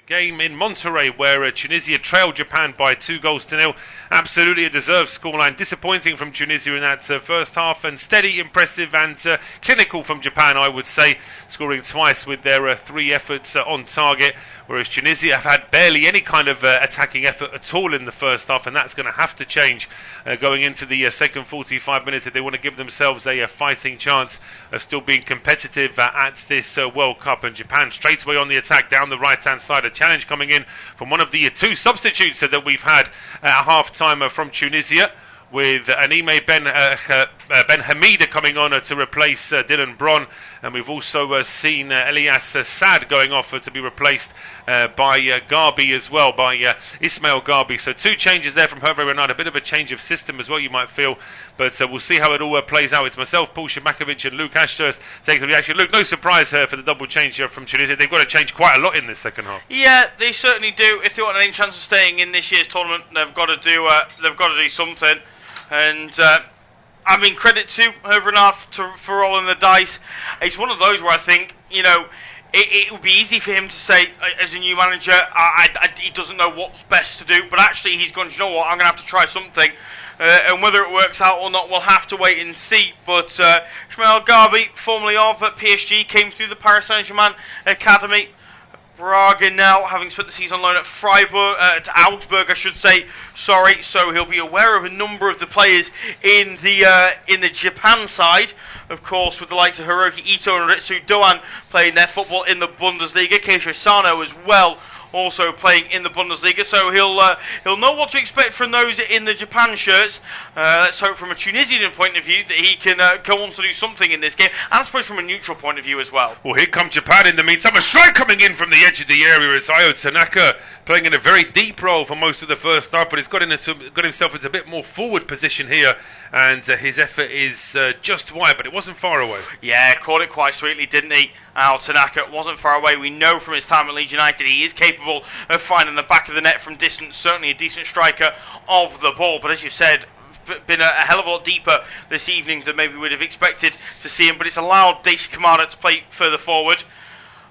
game in Monterrey where Tunisia trailed Japan by 2-0. Absolutely a deserved scoreline. Disappointing from Tunisia in that first half, and steady, impressive and clinical from Japan, I would say, scoring twice with their 3 efforts on target, whereas Tunisia have had barely any kind of attacking effort at all in the first half, and that's going to have to change going into the second 45 minutes if they want to give themselves a fighting chance of still being competitive at this World Cup. And Japan straight away on the attack down the right-hand side. A challenge coming in from one of the 2 substitutes that we've had at half-time from Tunisia, with Anime Ben Hamida coming on to replace Dylan Bron, and we've also seen Elias Saad going off to be replaced by Garbi as well, by Ismail Garbi. So 2 changes there from Hervé Renard, a bit of a change of system as well, you might feel, but we'll see how it all plays out. It's myself, Paul Szczerbakowicz, and Luke Ashurst taking the reaction. Luke, no surprise here for the double change here from Tunisia. They've got to change quite a lot in this second half. Yeah, they certainly do. If they want any chance of staying in this year's tournament, they've got to do something. And I mean, credit to Hervé Renard for rolling the dice. It's one of those where I think, it would be easy for him to say, as a new manager, he doesn't know what's best to do. But actually, he's gone, you know what, I'm going to have to try something. And whether it works out or not, we'll have to wait and see. But Ismail Garbi, formerly of PSG, came through the Paris Saint-Germain Academy. Braga now, having spent the season on loan at Freiburg, at Augsburg, I should say. Sorry, so he'll be aware of a number of the players in the Japan side, of course, with the likes of Hiroki Ito and Ritsu Doan playing their football in the Bundesliga. Keisho Sano as well, also playing in the Bundesliga, so he'll know what to expect from those in the Japan shirts. Let's hope from a Tunisian point of view that he can go on to do something in this game, and I suppose from a neutral point of view as well. Well, here comes Japan in the meantime. A strike coming in from the edge of the area. It's Ayo Tanaka playing in a very deep role for most of the first half, but he's got himself into a bit more forward position here, and his effort is just wide, but it wasn't far away. Yeah, caught it quite sweetly, didn't he? Ayo Tanaka wasn't far away. We know from his time at Leeds United he is capable of finding the back of the net from distance. Certainly a decent striker of the ball, but as you said, been a hell of a lot deeper this evening than maybe we'd have expected to see him, but it's allowed Daichi Kamada to play further forward.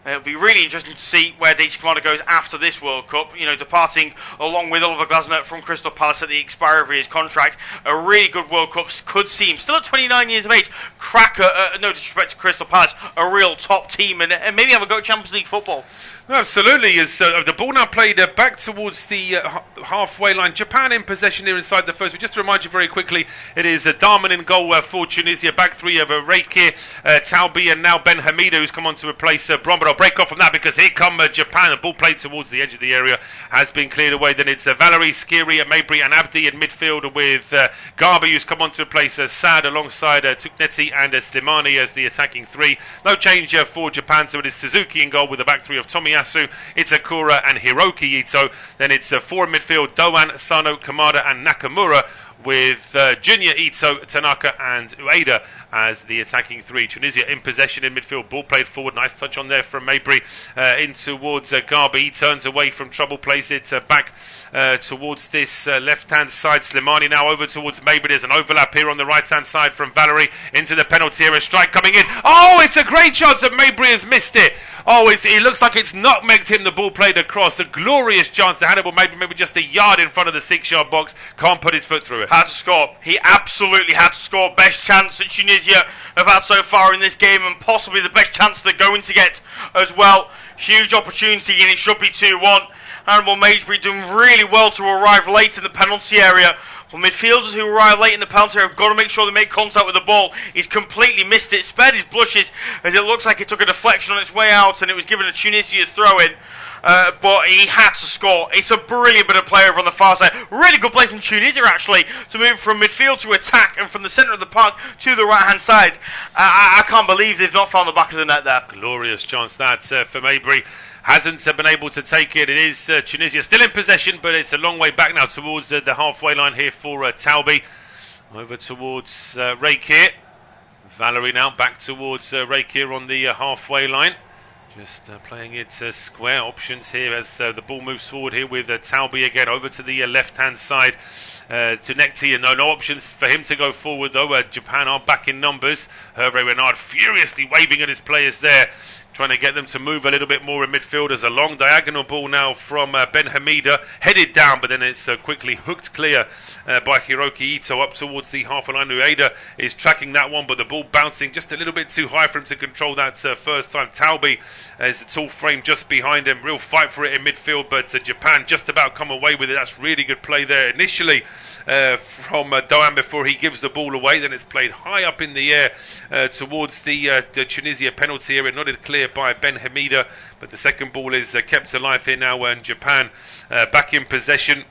It'll be really interesting to see where Daichi Kamada goes after this World Cup. Departing along with Oliver Glasner from Crystal Palace at the expiry of his contract. A really good World Cup could see him, still at 29 years of age, crack, no disrespect to Crystal Palace, a real top team, and maybe have a go at Champions League football. No, absolutely. As the ball now played back towards the halfway line. Japan in possession here inside the first. But just to remind you very quickly, it is Darman in goal for Tunisia. Back 3 of Reikir, Taubi, and now Ben Hamida, who's come on to replace Bron. But I'll break off from that because here come Japan. The ball played towards the edge of the area has been cleared away. Then it's Valerie, Skiri, Mabry, and Abdi in midfield with Garbi, who's come on to replace Saad alongside Tukneti and Slimani as the attacking 3. No change for Japan, so it is Suzuki in goal with the back 3 of Tomiyasu, Itakura, and Hiroki Ito. Then it's 4 in midfield, Doan, Sano, Kamada, and Nakamura, with Junya, Ito, Tanaka, and Ueda as the attacking 3. Tunisia in possession in midfield, ball played forward, nice touch on there from Mabry in towards Garbi. He turns away from trouble, plays it back towards this left-hand side. Slimani now over towards Mabry. There's an overlap here on the right-hand side from Valerie into the penalty area. Strike coming in. Oh, it's a great chance that Mabry has missed it. Oh, it looks like it's nutmegged him. The ball played across. A glorious chance to Hannibal, maybe just a yard in front of the 6-yard box. Can't put his foot through it. Had to score. He absolutely had to score. Best chance that Tunisia have had so far in this game, and possibly the best chance they're going to get as well. Huge opportunity, and it should be 2-1. Hannibal Mabry doing really well to arrive late in the penalty area. Well, midfielders who arrive late in the penalty area have got to make sure they make contact with the ball. He's completely missed it, spared his blushes, as it looks like it took a deflection on its way out, and it was given a Tunisia throw-in. But he had to score. It's a brilliant bit of play over on the far side. Really good play from Tunisia, actually, to move from midfield to attack and from the centre of the park to the right-hand side. I can't believe they've not found the back of the net there. Glorious chance that for Mabry. Hasn't been able to take it. It is Tunisia still in possession, but it's a long way back now towards the halfway line here for Taubi. Over towards Reikir. Valerie now back towards Reikir on the halfway line. Just playing it square options here as the ball moves forward here with Taubi again over to the left-hand side to Nekti, and no options for him to go forward though. Japan are back in numbers. Hervé Renard furiously waving at his players there. trying to get them to move a little bit more in midfield. As a long diagonal ball now from Ben Hamida, headed down, but then it's quickly hooked clear by Hiroki Ito up towards the half line. Ueda is tracking that one, but the ball bouncing just a little bit too high for him to control that first time. Taobi is the tall frame just behind him. Real fight for it in midfield, but Japan just about come away with it. That's really good play there initially from Doan before he gives the ball away. Then it's played high up in the air towards the Tunisia penalty area, nodded clear by Ben Hamida, but the second ball is kept alive here now, and Japan back in possession.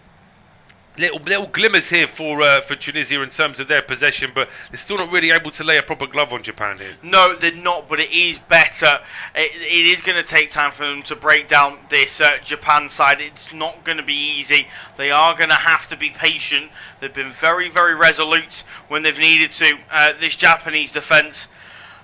Little glimmers here for Tunisia in terms of their possession, but they're still not really able to lay a proper glove on Japan here. No, they're not, but it is better. It is going to take time for them to break down this Japan side. It's not going to be easy. They are going to have to be patient. They've been very, very resolute when they've needed to. This Japanese defence,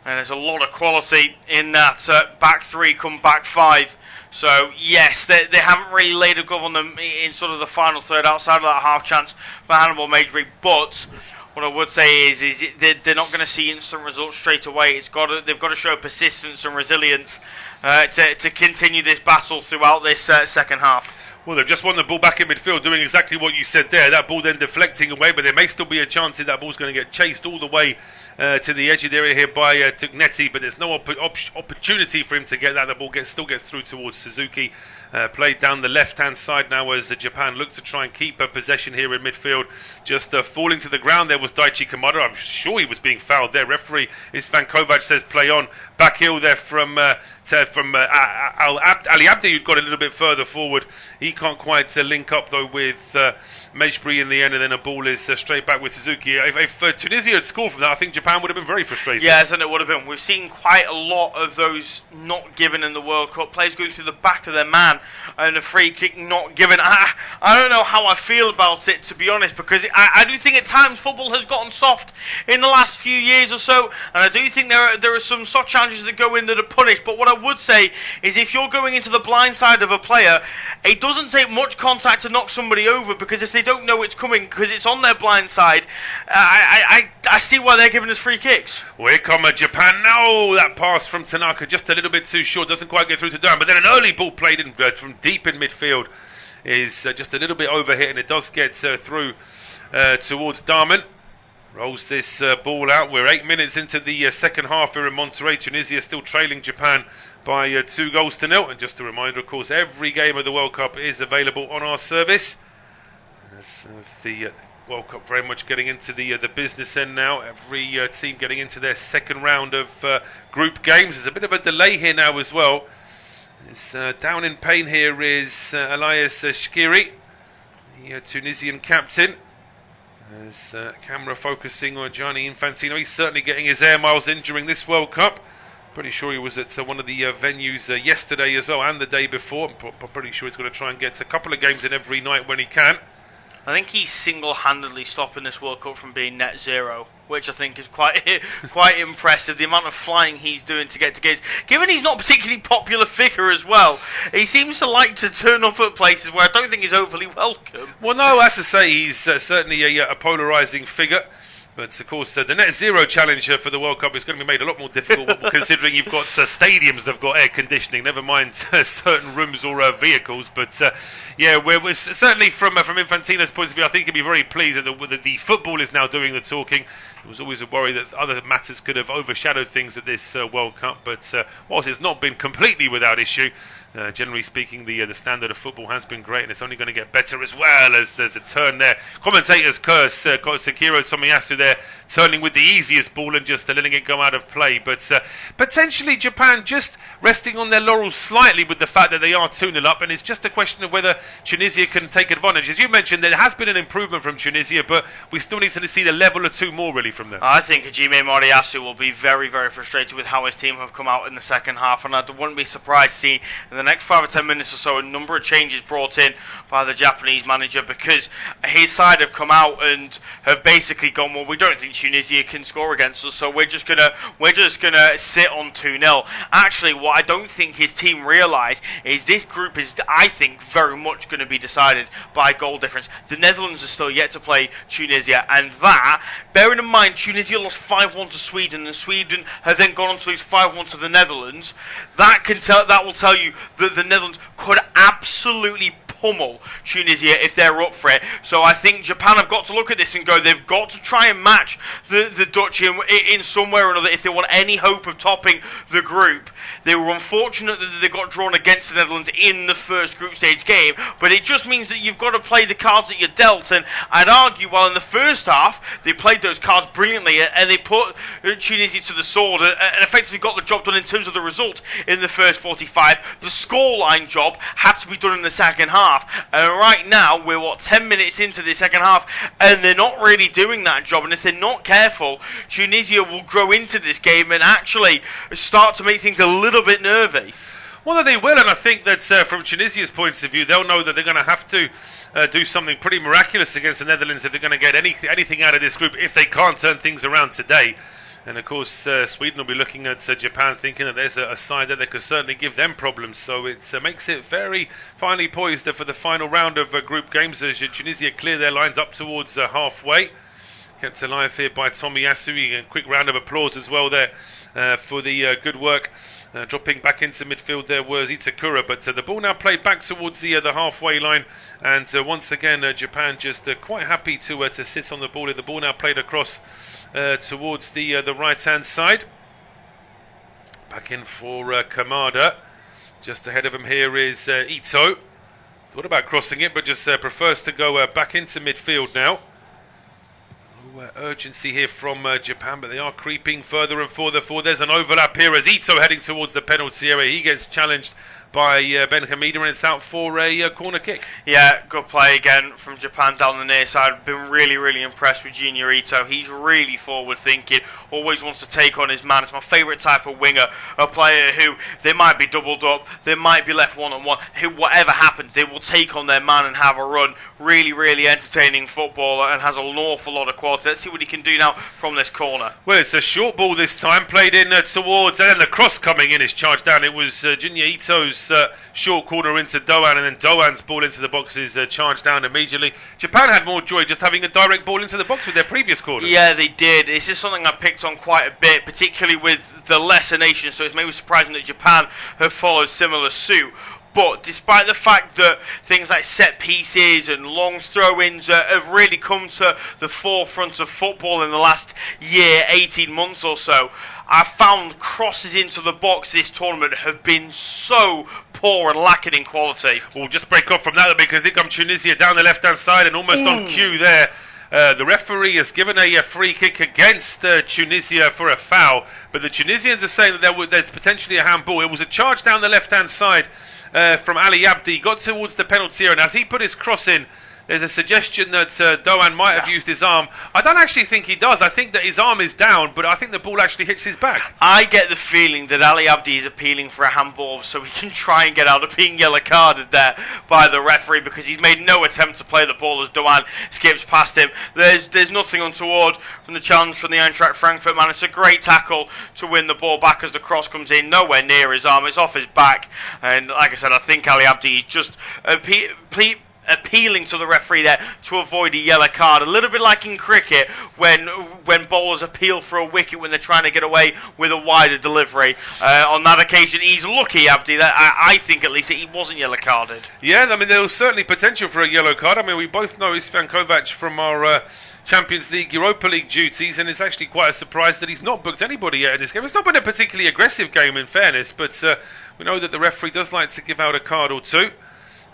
and there's a lot of quality in that back three come back five. So, yes, they haven't really laid a glove on them in sort of the final third outside of that half chance for Hannibal Majory. But what I would say is they're not going to see instant results straight away. They've got to show persistence and resilience to continue this battle throughout this second half. Well, they've just won the ball back in midfield, doing exactly what you said there. That ball then deflecting away, but there may still be a chance that ball's going to get chased all the way to the edge of the area here by Tugnetti, but there's no opportunity for him to get that. The ball still gets through towards Suzuki. Played down the left-hand side now as Japan look to try and keep possession here in midfield. Just falling to the ground there was Daichi Kamada. I'm sure he was being fouled there. Referee Istvan Kovac says play on. Back heel there from Ali Abdi, who'd got a little bit further forward. He can't quite link up though with Mejbri in the end, and then a ball is straight back with Suzuki. If Tunisia had scored from that, I think Japan would have been very frustrated. Yeah, I think it would have been. We've seen quite a lot of those not given in the World Cup. Players going through the back of their man and a free kick not given. I don't know how I feel about it, to be honest, because I do think at times football has gotten soft in the last few years or so, and I do think there are some soft challenges that go in that are punished. But what I would say is if you're going into the blind side of a player, it doesn't take much contact to knock somebody over, because if they don't know it's coming because it's on their blind side, I see why they're giving us free kicks. Well, here come Japan now. That pass from Tanaka just a little bit too short, doesn't quite get through to Durham, but then an early ball played in from deep in midfield is just a little bit overhit, and it does get through towards Darman. Rolls this ball out. We're 8 minutes into the second half here in Monterrey. Tunisia still trailing Japan by 2-0. And just a reminder, of course, every game of the World Cup is available on our service. As the World Cup very much getting into the business end now. Every team getting into their second round of group games. There's a bit of a delay here now as well. It's, down in pain here is Elias Shkiri, the Tunisian captain. As camera focusing on Gianni Infantino, he's certainly getting his air miles in during this World Cup. Pretty sure he was at one of the venues yesterday as well, and the day before. I'm pretty sure he's going to try and get a couple of games in every night when he can. I think he's single-handedly stopping this World Cup from being net zero, which I think is quite impressive. The amount of flying he's doing to get to games. Given he's not a particularly popular figure as well, he seems to like to turn up at places where I don't think he's overly welcome. Well, no, as to say, he's certainly a polarising figure. But, of course, the net zero challenge for the World Cup is going to be made a lot more difficult considering you've got stadiums that have got air conditioning, never mind certain rooms or vehicles. But, yeah, we're certainly from Infantino's point of view, I think he'd be very pleased that the football is now doing the talking. There was always a worry that other matters could have overshadowed things at this World Cup. But whilst it's not been completely without issue, generally speaking, the standard of football has been great, and it's only going to get better as well as there's a turn there. Commentators curse Sekiro Tomiyasu there, turning with the easiest ball and just letting it go out of play. But potentially Japan just resting on their laurels slightly with the fact that they are 2-0 up, and it's just a question of whether Tunisia can take advantage. As you mentioned, there has been an improvement from Tunisia, but we still need to see the level or two more really from them. I think Hajime Moriyasu will be very, very frustrated with how his team have come out in the second half, and I wouldn't be surprised to see in the next 5 or 10 minutes or so, a number of changes brought in by the Japanese manager, because his side have come out and have basically gone, well, we don't think Tunisia can score against us, so we're just gonna sit on 2-0. Actually, what I don't think his team realise is this group is, I think, very much going to be decided by goal difference. The Netherlands are still yet to play Tunisia, and that, bearing in mind Tunisia lost 5-1 to Sweden, and Sweden have then gone on to lose 5-1 to the Netherlands, that will tell you that the Netherlands could absolutely pummel Tunisia if they're up for it. So I think Japan have got to look at this and go, they've got to try and match the Dutch in some way or another if they want any hope of topping the group. They were unfortunate that they got drawn against the Netherlands in the first group stage game, but it just means that you've got to play the cards that you're dealt, and I'd argue while in the first half they played those cards brilliantly and they put Tunisia to the sword and effectively got the job done in terms of the result in the first 45. The scoreline job had to be done in the second half. And right now, we're 10 minutes into the second half, and they're not really doing that job. And if they're not careful, Tunisia will grow into this game and actually start to make things a little bit nervy. Well, they will, and I think that from Tunisia's point of view, they'll know that they're going to have to do something pretty miraculous against the Netherlands if they're going to get anything out of this group, if they can't turn things around today. And of course, Sweden will be looking at Japan, thinking that there's a side that they could certainly give them problems. So it makes it very finely poised for the final round of group games as Tunisia clear their lines up towards halfway. Kept alive here by Tomiyasu. A quick round of applause as well there for the good work. Dropping back into midfield there was Itakura, but the ball now played back towards the halfway line, and once again Japan just quite happy to sit on the ball. The ball now played across towards the right hand side. Back in for Kamada. Just ahead of him here is Ito. Thought about crossing it, but just prefers to go back into midfield now. Urgency here from Japan, but they are creeping further and further forward. There's an overlap here as Ito heading towards the penalty area. He gets challenged by Ben Hamida, and it's out for a corner kick. Yeah, good play again from Japan down the near side. I've been really, really impressed with Junior Ito. He's really forward thinking, always wants to take on his man. It's my favourite type of winger, a player who, they might be doubled up, they might be left one-on-one, who, whatever happens, they will take on their man and have a run. Really, really entertaining footballer and has an awful lot of quality. Let's see what he can do now from this corner. Well, it's a short ball this time, played in towards, and then the cross coming in is charged down. It was Junior Ito's short corner into Doan, and then Doan's ball into the box is charged down immediately. Japan had more joy just having a direct ball into the box with their previous corner. Yeah, they did. This is something I picked on quite a bit, particularly with the lesser nations, so it's maybe surprising that Japan have followed similar suit. But despite the fact that things like set pieces and long throw-ins have really come to the forefront of football in the last year, 18 months or so, I've found crosses into the box this tournament have been so poor and lacking in quality. We'll just break off from that because here comes Tunisia down the left-hand side and almost on cue there. The referee has given a free kick against Tunisia for a foul, but the Tunisians are saying that there's potentially a handball. It was a charge down the left-hand side from Ali Abdi. He got towards the penalty area, and as he put his cross in, there's a suggestion that Doan might have used his arm. I don't actually think he does. I think that his arm is down, but I think the ball actually hits his back. I get the feeling that Ali Abdi is appealing for a handball so he can try and get out of being yellow carded there by the referee, because he's made no attempt to play the ball as Doan skips past him. There's nothing untoward from the challenge from the Eintracht Frankfurt man. It's a great tackle to win the ball back as the cross comes in, nowhere near his arm. It's off his back, and like I said, I think Ali Abdi is just appealing to the referee there to avoid a yellow card, a little bit like in cricket when bowlers appeal for a wicket when they're trying to get away with a wider delivery. On that occasion, he's lucky, Abdi, that I think at least that he wasn't yellow carded. Yeah, I mean, there was certainly potential for a yellow card. I mean, we both know Istvan Kovac from our Champions League, Europa League duties, and it's actually quite a surprise that he's not booked anybody yet in this game. It's not been a particularly aggressive game, in fairness, but we know that the referee does like to give out a card or two.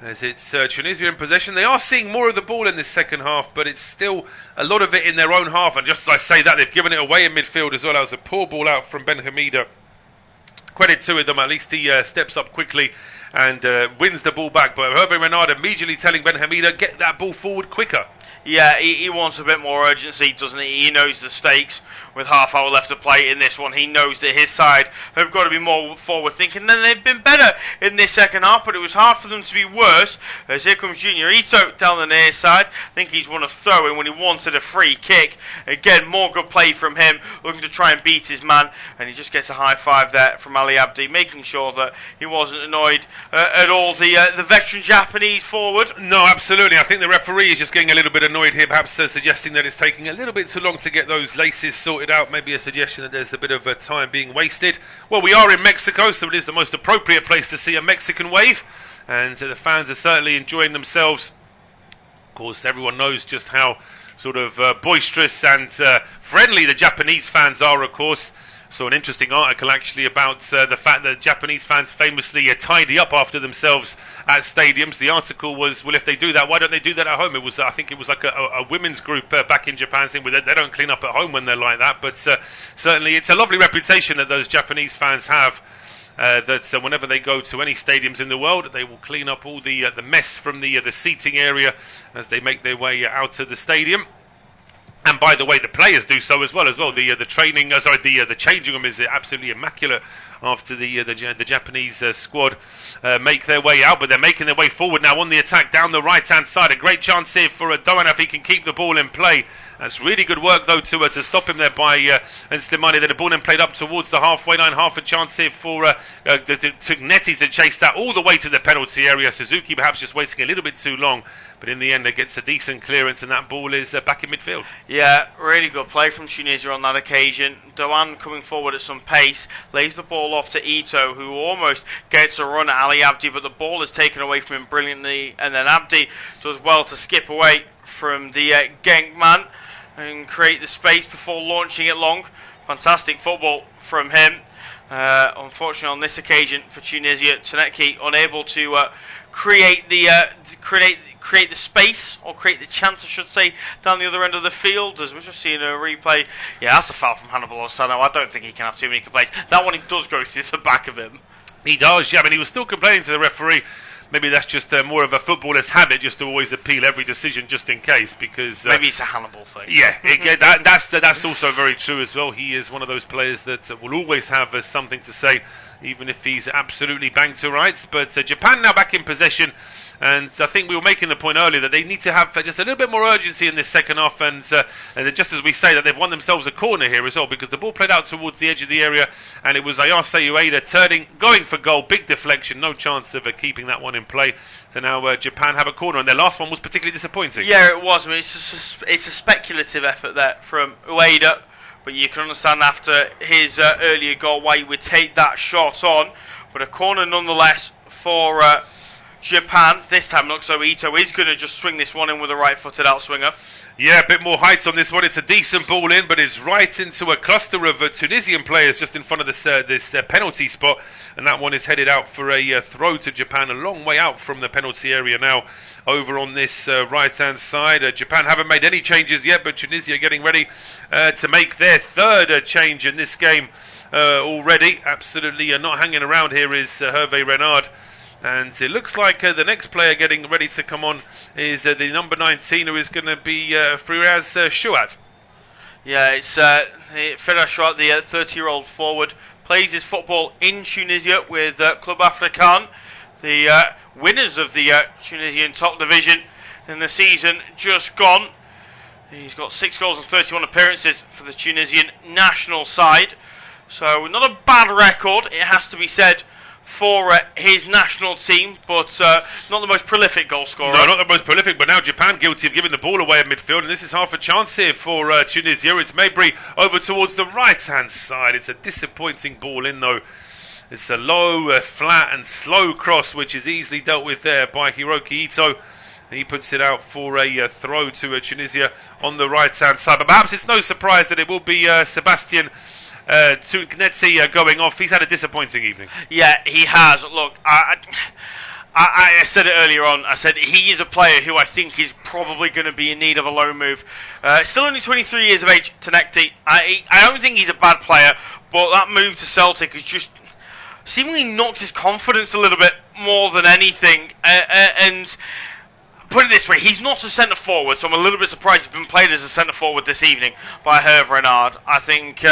As it's Tunisia in possession. They are seeing more of the ball in this second half, but it's still a lot of it in their own half. And just as I say that, they've given it away in midfield as well. That was a poor ball out from Ben Hamida. Credit to them, at least he steps up quickly and wins the ball back. But Hervé Renard immediately telling Ben Hamida, get that ball forward quicker. Yeah, he wants a bit more urgency, doesn't he? He knows the stakes with half hour left to play in this one. He knows that his side have got to be more forward thinking. Then they've been better in this second half, but it was hard for them to be worse. As here comes Junior Ito down the near side. I think he's won a throw in when he wanted a free kick. Again, more good play from him, looking to try and beat his man, and he just gets a high five there from Ali Abdi, making sure that he wasn't annoyed at all. The veteran Japanese forward. No, absolutely. I think the referee is just getting a little bit annoyed here, perhaps suggesting that it's taking a little bit too long to get those laces sorted out. Maybe a suggestion that there's a bit of time being wasted. Well, we are in Mexico, so it is the most appropriate place to see a Mexican wave, and the fans are certainly enjoying themselves. Of course, everyone knows just how sort of boisterous and friendly the Japanese fans are, of course. So an interesting article actually about the fact that Japanese fans famously tidy up after themselves at stadiums. The article was, well, if they do that, why don't they do that at home? It was, I think it was like a women's group back in Japan saying they don't clean up at home when they're like that. But certainly it's a lovely reputation that those Japanese fans have. That whenever they go to any stadiums in the world, they will clean up all the mess from the seating area as they make their way out of the stadium. And by the way, the players do so as well. The training, the changing room is absolutely immaculate after the Japanese squad make their way out, but they're making their way forward now on the attack down the right-hand side. A great chance here for Doan if he can keep the ball in play. That's really good work though to stop him there by Slimani. Then the ball then played up towards the halfway line. Half a chance here for Tugnetti to chase that all the way to the penalty area. Suzuki perhaps just waiting a little bit too long, but in the end it gets a decent clearance and that ball is back in midfield. Yeah, really good play from Tunisia on that occasion. Doan coming forward at some pace, lays the ball off to Ito, who almost gets a run at Ali Abdi, but the ball is taken away from him brilliantly, and then Abdi does well to skip away from the Genk man and create the space before launching it long. Fantastic football from him. Unfortunately on this occasion for Tunisia, Tugnetti unable to create the space, or create the chance I should say, down the other end of the field, as we're just seeing a replay. Yeah, that's a foul from Hannibal Osano. I don't think he can have too many complaints. That one, he does go through the back of him. He does, yeah. I mean, he was still complaining to the referee. Maybe that's just more of a footballer's habit, just to always appeal every decision just in case, because maybe it's a Hannibal thing. Yeah, that's also very true as well. He is one of those players that will always have something to say, even if he's absolutely banged to rights. But Japan now back in possession, and I think we were making the point earlier that they need to have just a little bit more urgency in this second half, and just as we say that they've won themselves a corner here as well, because the ball played out towards the edge of the area, and it was Ayase Ueda turning, going for goal, big deflection, no chance of keeping that one in play. So now Japan have a corner, and their last one was particularly disappointing. Yeah, it was. I mean, it's a speculative effort there from Ueda, but you can understand after his earlier goal why he would take that shot on. But a corner nonetheless for Japan. This time looks so Ito is going to just swing this one in with a right-footed outswinger. Yeah, a bit more height on this one. It's a decent ball in, but it's right into a cluster of Tunisian players just in front of this penalty spot, and that one is headed out for a throw to Japan, a long way out from the penalty area now, over on this right-hand side. Japan haven't made any changes yet, but Tunisia getting ready to make their third change in this game already. Absolutely not hanging around here is Hervé Renard. And it looks like the next player getting ready to come on is the number 19, who is going to be Firas Chouat. Yeah, it's Firas Chouat, the 30-year-old forward, plays his football in Tunisia with Club Africain, the winners of the Tunisian top division in the season just gone. He's got 6 goals and 31 appearances for the Tunisian national side. So not a bad record, it has to be said, for his national team, but not the most prolific goal scorer. No, not the most prolific, but now Japan guilty of giving the ball away at midfield, and this is half a chance here for Tunisia. It's Mabry over towards the right-hand side. It's a disappointing ball in, though. It's a low, flat and slow cross, which is easily dealt with there by Hiroki Ito. He puts it out for a throw to Tunisia on the right-hand side. But perhaps it's no surprise that it will be Sebastian Tugnetti going off. He's had a disappointing evening. Yeah, he has. Look, I said it earlier on. I said he is a player who I think is probably going to be in need of a loan move. Still only 23 years of age, Tugnetti. I don't think he's a bad player, but that move to Celtic is just seemingly knocked his confidence a little bit more than anything. And put it this way, he's not a centre forward, so I'm a little bit surprised he's been played as a centre forward this evening by Hervé Renard. I think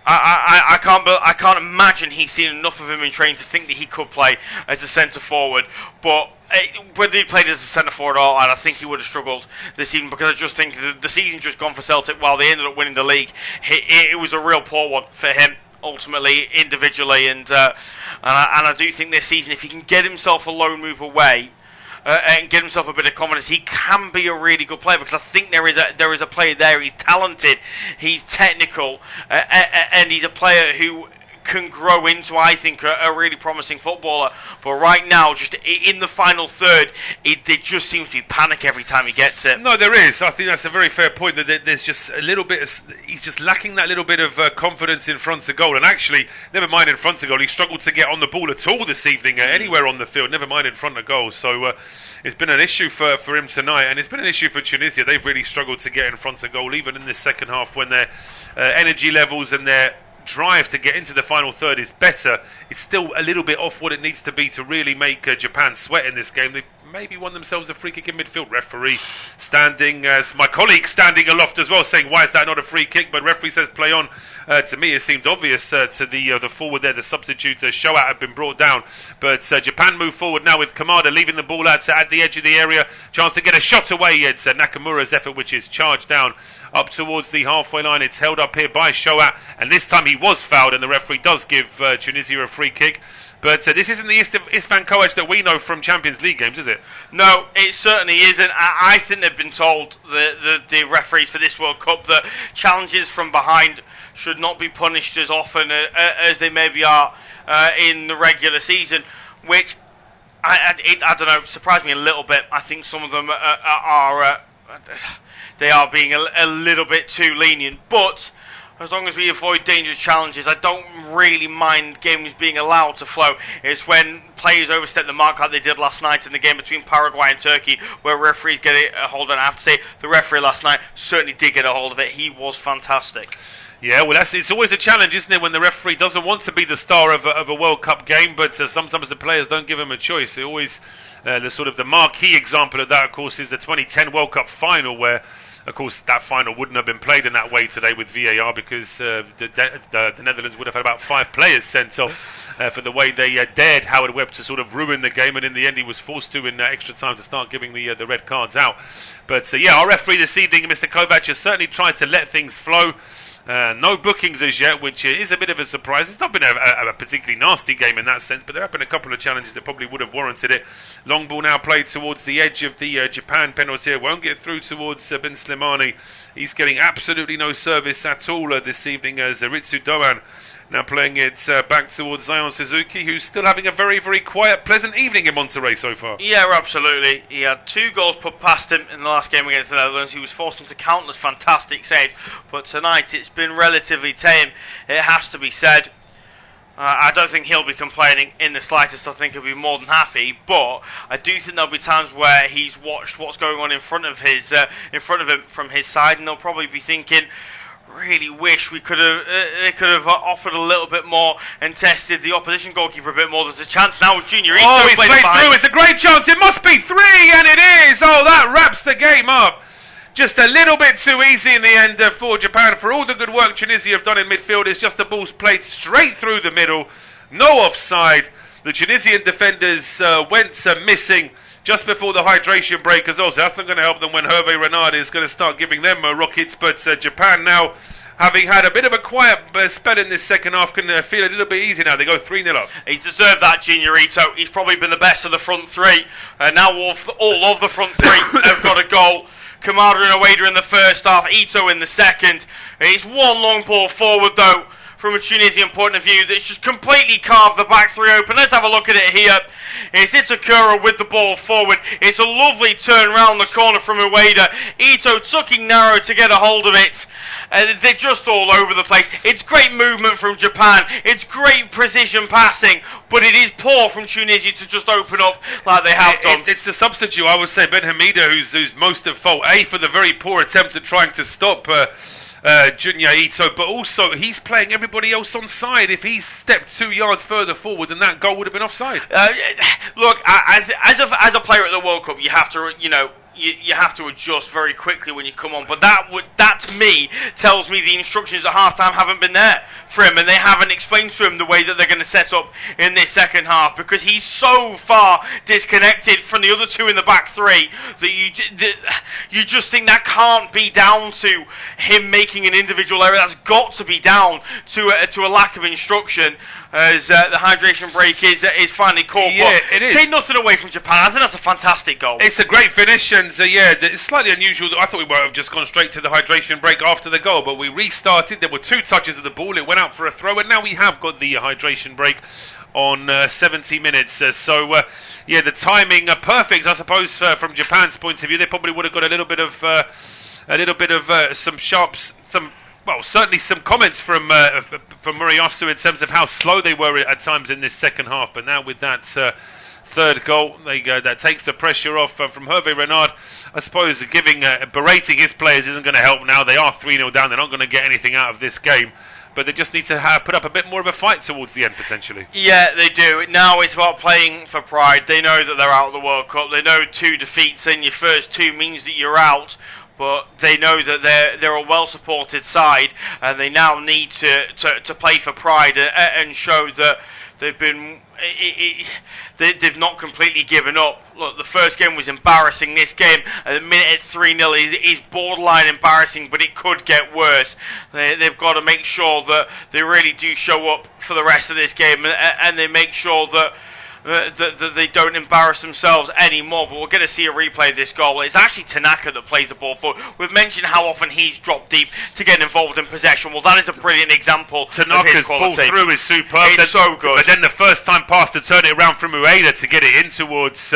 I can't imagine he's seen enough of him in training to think that he could play as a centre forward. But whether he played as a centre forward or not, I think he would have struggled this evening, because I just think the season's just gone for Celtic. While they ended up winning the league, it was a real poor one for him ultimately, individually, and I do think this season, if he can get himself a loan move away and get himself a bit of confidence, he can be a really good player, because I think there is a player there. He's talented, he's technical, and he's a player who can grow into, I think, a really promising footballer. But right now, just in the final third, there just seems to be panic every time he gets it. No, there is. I think that's a very fair point, that there's just a little bit he's just lacking that little bit of confidence in front of goal. And actually, never mind in front of goal, he struggled to get on the ball at all this evening, anywhere on the field, never mind in front of goal. So it's been an issue for him tonight, and it's been an issue for Tunisia. They've really struggled to get in front of goal, even in this second half, when their energy levels and their drive to get into the final third is better. It's still a little bit off what it needs to be to really make Japan sweat in this game. They've maybe won themselves a free kick in midfield. Referee standing, as my colleague standing aloft as well, saying, why is that not a free kick? But referee says play on. To me, it seemed obvious to the forward there, the substitute Shoat had been brought down. But Japan move forward now with Kamada leaving the ball out at the edge of the area. Chance to get a shot away. It's Nakamura's effort, which is charged down up towards the halfway line. It's held up here by Shoat, and this time he was fouled, and the referee does give Tunisia a free kick. But this isn't the Istvan Kovac that we know from Champions League games, is it? No, it certainly isn't. I think they've been told, the referees for this World Cup, that challenges from behind should not be punished as often as they maybe are in the regular season, which, I don't know, surprised me a little bit. I think some of them are being a little bit too lenient, but as long as we avoid dangerous challenges, I don't really mind games being allowed to flow. It's when players overstep the mark, like they did last night in the game between Paraguay and Turkey, where referees get a hold of it. I have to say, the referee last night certainly did get a hold of it. He was fantastic. Yeah, well, it's always a challenge, isn't it, when the referee doesn't want to be the star of a World Cup game, but sometimes the players don't give him a choice. It always, the marquee example of that, of course, is the 2010 World Cup final, where, of course, that final wouldn't have been played in that way today with VAR, because the Netherlands would have had about 5 players sent off for the way they dared Howard Webb to sort of ruin the game, and in the end he was forced to, in extra time, to start giving the red cards out. But our referee this evening, Mr. Kovac, has certainly tried to let things flow. No bookings as yet, which is a bit of a surprise. It's not been a particularly nasty game in that sense, but there have been a couple of challenges that probably would have warranted it. Long ball now played towards the edge of the Japan penalty area. Won't get through towards Bin Slimani. He's getting absolutely no service at all this evening, as Ritsu Doan now playing it back towards Zion Suzuki, who's still having a very, very quiet, pleasant evening in Monterrey so far. Yeah, absolutely. He had 2 goals put past him in the last game against the Netherlands. He was forced into countless fantastic saves, but tonight it's been relatively tame, it has to be said. I don't think he'll be complaining in the slightest. I think he'll be more than happy, but I do think there'll be times where he's watched what's going on in front of him from his side, and they'll probably be thinking, really wish they could have offered a little bit more and tested the opposition goalkeeper a bit more. There's a chance now with Junior. He's played through. It's a great chance. It must be 3, and it is. Oh, that wraps the game up. Just a little bit too easy in the end for Japan. For all the good work Tunisia have done in midfield, it's just the ball's played straight through the middle. No offside. The Tunisian defenders went missing just before the hydration break as well, so that's not going to help them when Hervé Renard is going to start giving them rockets. But Japan now, having had a bit of a quiet spell in this second half, can feel a little bit easy now. They go 3-0 up. He's deserved that, Junior Ito. He's probably been the best of the front 3. Now all of the front 3 have got a goal. Kamada and Ueda in the first half, Ito in the second. It's one long ball forward, though, from a Tunisian point of view, that's just completely carved the back 3 open. Let's have a look at it here. It's Itakura with the ball forward. It's a lovely turn round the corner from Ueda. Ito tucking narrow to get a hold of it. They're just all over the place. It's great movement from Japan. It's great precision passing, but it is poor from Tunisia to just open up like they have done. It's the substitute, I would say, Ben Hamida, who's most at fault. A, for the very poor attempt at trying to stop Junya Ito, but also he's playing everybody else on side. If he stepped 2 yards further forward, then that goal would have been offside. Look, as a player at the World Cup, you have to, you have to adjust very quickly when you come on. But that to me tells me the instructions at halftime haven't been there for him, and they haven't explained to him the way that they're going to set up in this second half, because he's so far disconnected from the other two in the back three that you just think that can't be down to him making an individual error. That's got to be down to a lack of instruction. As the hydration break is finally called. Yeah, it is. Take nothing away from Japan. I think that's a fantastic goal. It's a great finish, and it's slightly unusual. I thought we might have just gone straight to the hydration break after the goal, but we restarted. There were 2 touches of the ball. It went out for a throw, and now we have got the hydration break on 70 minutes. The timing perfect, I suppose, from Japan's point of view. They probably would have got a little bit of some sharps, well, certainly some comments from Muriyasu in terms of how slow they were at times in this second half. But now with that third goal, that takes the pressure off from Hervé Renard. I suppose berating his players isn't going to help now. They are 3-0 down. They're not going to get anything out of this game. But they just need to put up a bit more of a fight towards the end, potentially. Yeah, they do. Now it's about playing for pride. They know that they're out of the World Cup. They know 2 defeats in your first 2 means that you're out. But they know that they're a well-supported side, and they now need to play for pride and show that they've not completely given up. Look, the first game was embarrassing. This game, at the minute at 3-0, is borderline embarrassing, but it could get worse. They've got to make sure that they really do show up for the rest of this game, and they make sure that they don't embarrass themselves anymore. But we're going to see a replay of this goal. It's actually Tanaka that plays the ball forward. We've mentioned how often he's dropped deep to get involved in possession. Well, that is a brilliant example. Tanaka's ball through is superb. It's so good. But then the first time pass to turn it around from Ueda to get it in towards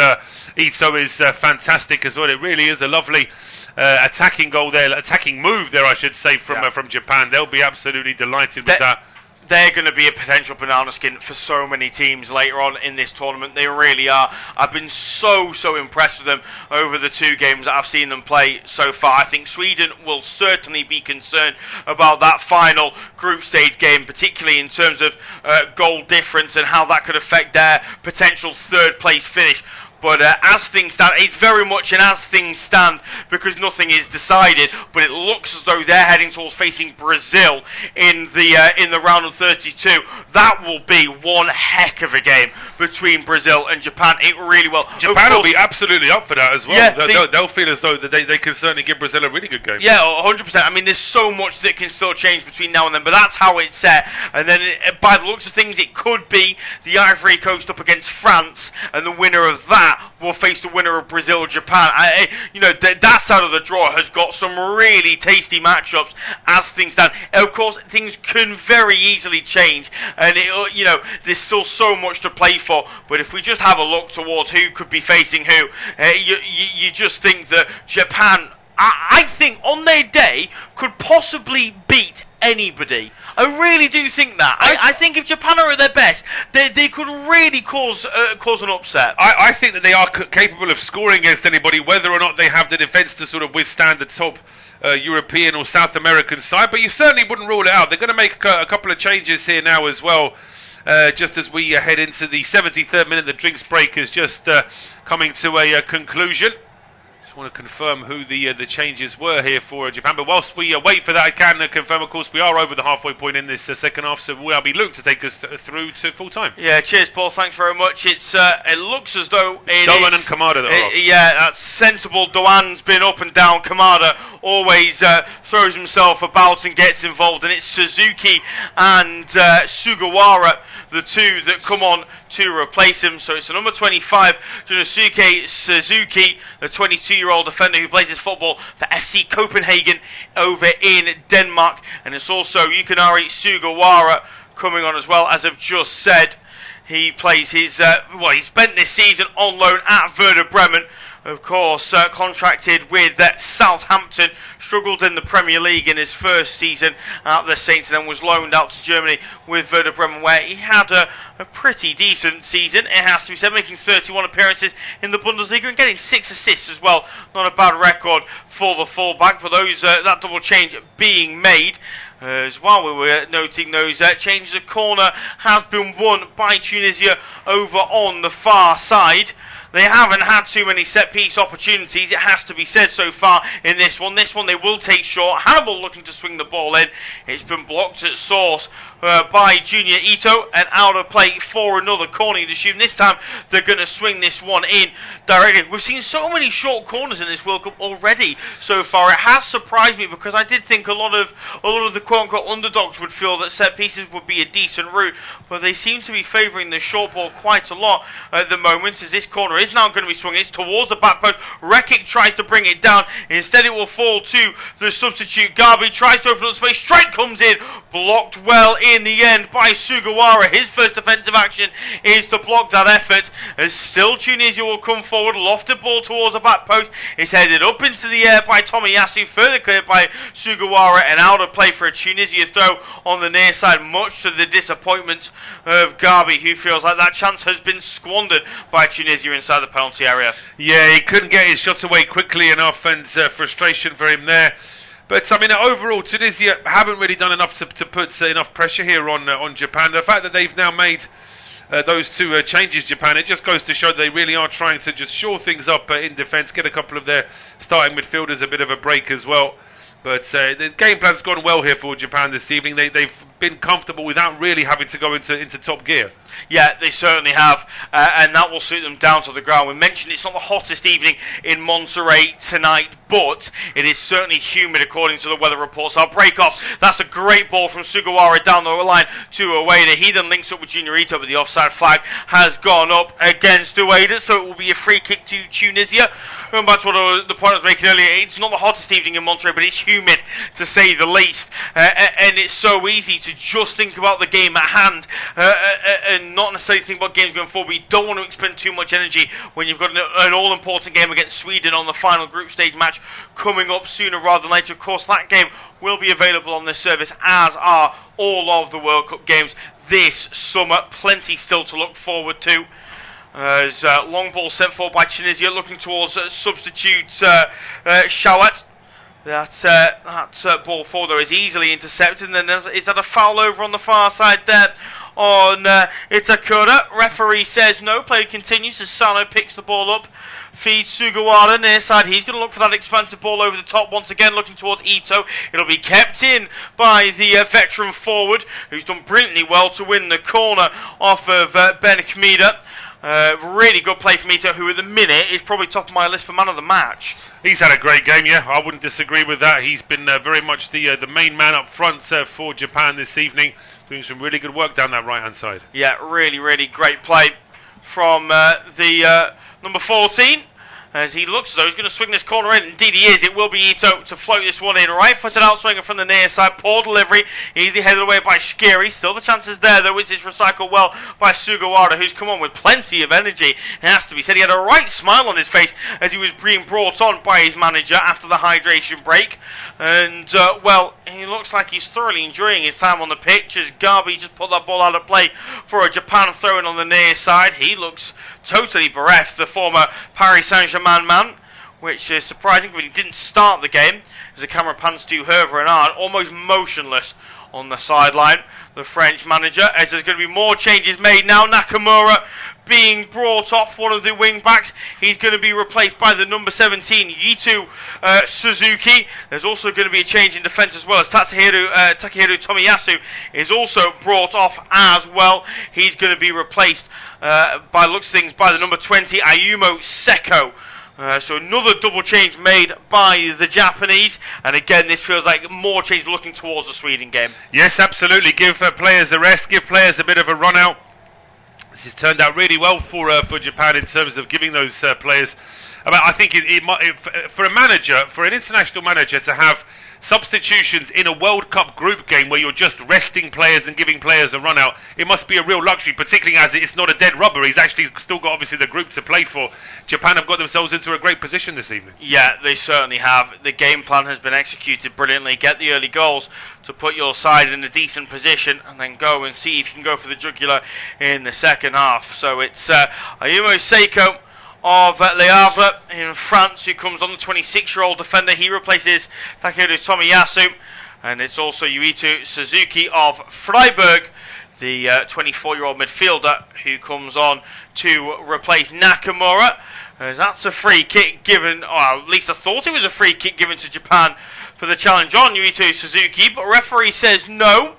Ito is fantastic as well. It really is a lovely attacking goal there, attacking move there, I should say, from Japan. They'll be absolutely delighted with that. They're going to be a potential banana skin for so many teams later on in this tournament. They really are. I've been so impressed with them over the 2 games that I've seen them play so far. I think Sweden will certainly be concerned about that final group stage game, particularly in terms of goal difference and how that could affect their potential 3rd place finish. But as things stand, it's very much an as things stand, because nothing is decided. But it looks as though they're heading towards facing Brazil in the round of 32. That will be one heck of a game between Brazil and Japan. It really will. Japan will be absolutely up for that as well. Yeah, they'll feel as though that they can certainly give Brazil a really good game. Yeah, 100%. I mean, there's so much that can still change between now and then, but that's how it's set. And then, by the looks of things, it could be the Ivory Coast up against France, and the winner of that will face the winner of Brazil-Japan. That side of the draw has got some really tasty matchups as things stand. Of course, things can very easily change, and there's still so much to play for. But if we just have a look towards who could be facing who, you just think that Japan, I think on their day, could possibly beat anybody. I really do think that. I think if Japan are at their best, they could really cause an upset. I think that they are capable of scoring against anybody, whether or not they have the defence to sort of withstand the top European or South American side. But you certainly wouldn't rule it out. They're going to make a couple of changes here now as well. Just as we head into the 73rd minute, the drinks break is just coming to a conclusion. Just want to confirm who the changes were here for Japan. But whilst we wait for that, I can confirm, of course, we are over the halfway point in this second half, so we'll be Luke to take us through to full time. Yeah, cheers, Paul. Thanks very much. It looks as though Doan and Kamada that are off. Yeah, that's sensible. Doan's been up and down. Kamada always throws himself about and gets involved, and it's Suzuki and Sugawara, the two that come on to replace him. So it's the number 25, Junosuke Suzuki, the 22-year-old defender who plays his football for FC Copenhagen over in Denmark. And it's also Yukinari Sugawara coming on as well, as I've just said. He plays his, he spent this season on loan at Werder Bremen, of course, contracted with Southampton, struggled in the Premier League in his first season at the Saints, and then was loaned out to Germany with Werder Bremen, where he had a pretty decent season, it has to be said, making 31 appearances in the Bundesliga and getting 6 assists as well. Not a bad record for the fullback, for those that double change being made. As while we were noting those changes, a corner has been won by Tunisia over on the far side. They haven't had too many set-piece opportunities, it has to be said, so far in this one. This one they will take short. Hannibal looking to swing the ball in. It's been blocked at source by Junior Ito, and out of play for another corner. You'd assume this time they're going to swing this one in directly. We've seen so many short corners in this World Cup already so far. It has surprised me, because I did think a lot of the quote-unquote underdogs would feel that set pieces would be a decent route, but they seem to be favouring the short ball quite a lot at the moment, as this corner is now going to be swinging. It's towards the back post. Rekic tries to bring it down. Instead it will fall to the substitute. Garbi tries to open up space. Strike comes in. Blocked well in the end by Sugawara. His first defensive action is to block that effort, as still Tunisia will come forward. Lofted ball towards the back post. It's headed up into the air by Tomiyasu. Further cleared by Sugawara, and out of play for a Tunisia throw on the near side, much to the disappointment of Garbi, who feels like that chance has been squandered by Tunisia inside the penalty area. Yeah, he couldn't get his shot away quickly enough, and frustration for him there. But I mean, overall, Tunisia haven't really done enough to put enough pressure here on Japan. The fact that they've now made those 2 changes, Japan, it just goes to show that they really are trying to just shore things up in defence, get a couple of their starting midfielders a bit of a break as well. But the game plan's gone well here for Japan this evening. They've been comfortable without really having to go into top gear. Yeah, they certainly have, and that will suit them down to the ground. We mentioned it's not the hottest evening in Monterrey tonight, but it is certainly humid according to the weather reports. I'll break off. That's a great ball from Sugawara down the line to Ueda. He then links up with Junior Ito, but the offside flag has gone up against Ueda, so it will be a free kick to Tunisia. Going back to the point I was making earlier, it's not the hottest evening in Monterrey, but it's humid to say the least, and it's so easy to just think about the game at hand and not necessarily think about games going forward. But you don't want to expend too much energy when you've got an all-important game against Sweden on the final group stage match coming up sooner rather than later. Of course, that game will be available on this service, as are all of the World Cup games this summer. Plenty still to look forward to. As long ball sent forward by Tunisia, looking towards substitute Shawat. That ball forward though is easily intercepted, and then is that a foul over on the far side there on Itakura? Referee says no. Play continues as Sano picks the ball up, feeds Sugawara near side. He's going to look for that expansive ball over the top once again, looking towards Ito. It'll be kept in by the veteran forward, who's done brilliantly well to win the corner off of Ben Kmida. Really good play from Ito, who at the minute is probably top of my list for man of the match. He's had a great game, yeah. I wouldn't disagree with that. He's been very much the main man up front for Japan this evening, doing some really good work down that right-hand side. Yeah, really, really great play from the number 14. As he looks as though he's going to swing this corner in. Indeed he is. It will be Ito to float this one in. Right-footed outswinger from the near side. Poor delivery. Easily headed away by Shkiri. Still the chances there, though, which is recycled well by Sugawara, who's come on with plenty of energy. It has to be said. He had a right smile on his face as he was being brought on by his manager after the hydration break. And, well, he looks like he's thoroughly enjoying his time on the pitch, as Garbi just put that ball out of play for a Japan throw-in on the near side. He looks totally bereft, the former Paris Saint-Germain man, which is surprising when he didn't start the game, as the camera pans to Hervé Renard, almost motionless on the sideline, the French manager, as there's going to be more changes made now. Nakamura being brought off, one of the wing backs. He's going to be replaced by the number 17, Yitu Suzuki. There's also going to be a change in defence as well, as Takehiro Tomiyasu is also brought off as well. He's going to be replaced by looks of things by the number 20, Ayumu Seko. So another double change made by the Japanese, and again this feels like more change looking towards the Sweden game. Yes, absolutely. Give players a rest, give players a bit of a run out. This has turned out really well for Japan in terms of giving those players I think for a manager, for an international manager to have substitutions in a World Cup group game where you're just resting players and giving players a run out, it must be a real luxury, particularly as it's not a dead rubber. He's actually still got obviously the group to play for. Japan have got themselves into a great position this evening. Yeah, they certainly have. The game plan has been executed brilliantly. Get the early goals to put your side in a decent position and then go and see if you can go for the jugular in the second half. So it's Ayumu Seiko of Le Havre in France, who comes on, the 26-year-old defender. He replaces Takeru Tomiyasu. And it's also Yuito Suzuki of Freiburg, the 24-year-old midfielder, who comes on to replace Nakamura. As that's a free kick given, or at least I thought it was a free kick given to Japan for the challenge on Yuito Suzuki, but referee says no.